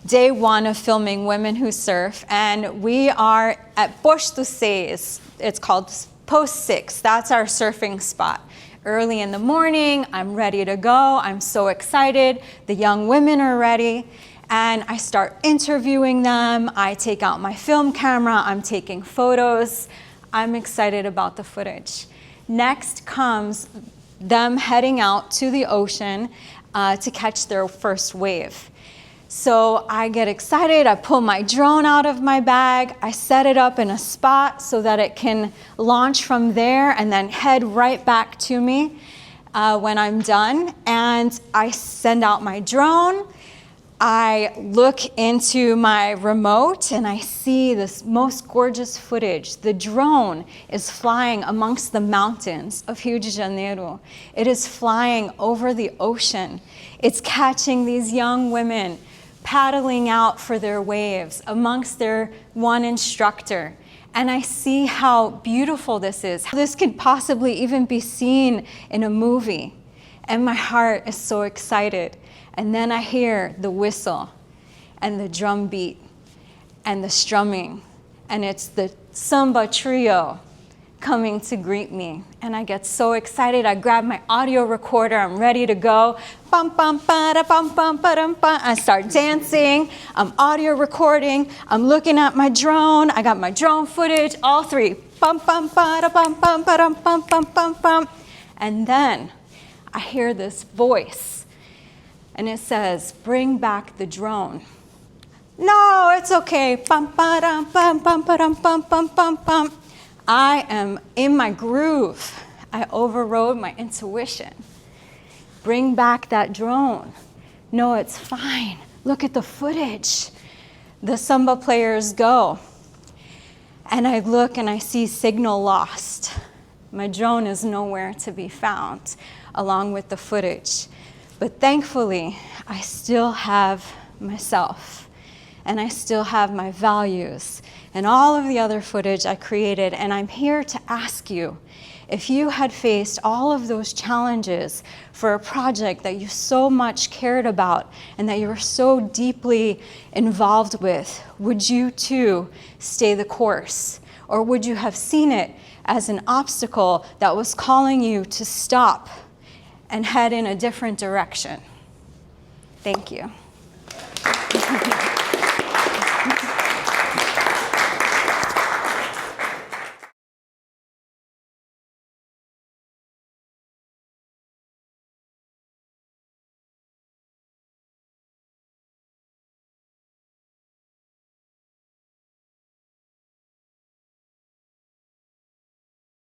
day one of filming Women Who Surf, and we are at Bush do Seis. It's called Post 6. That's our surfing spot. Early in the morning, I'm ready to go. I'm so excited. The young women are ready. And I start interviewing them. I take out my film camera. I'm taking photos. I'm excited about the footage. Next comes them heading out to the ocean to catch their first wave. So I get excited, I pull my drone out of my bag, I set it up in a spot so that it can launch from there and then head right back to me when I'm done. And I send out my drone, I look into my remote and I see this most gorgeous footage. The drone is flying amongst the mountains of Rio de Janeiro. It is flying over the ocean. It's catching these young women paddling out for their waves amongst their one instructor. And I see how beautiful this is. This could possibly even be seen in a movie. And my heart is so excited. And then I hear the whistle and the drum beat and the strumming. And it's the samba trio coming to greet me. And I get so excited. I grab my audio recorder. I'm ready to go. Bum, bum, ba, bum, bum, ba, bum. I start dancing. I'm audio recording. I'm looking at my drone. I got my drone footage, all three. Bum, bum, ba, bum, bum, ba, bum, bum, bum, bum. And then I hear this voice. And it says, bring back the drone. No, it's okay. Bum, ba, dum, bum, bum, ba, dum, bum, bum, bum, bum. I am in my groove. I overrode my intuition. Bring back that drone. No, it's fine. Look at the footage. The samba players go. And I look and I see signal lost. My drone is nowhere to be found, along with the footage. But thankfully, I still have myself. And I still have my values and all of the other footage I created. And I'm here to ask you, if you had faced all of those challenges for a project that you so much cared about and that you were so deeply involved with, would you too stay the course? Or would you have seen it as an obstacle that was calling you to stop and head in a different direction? Thank you.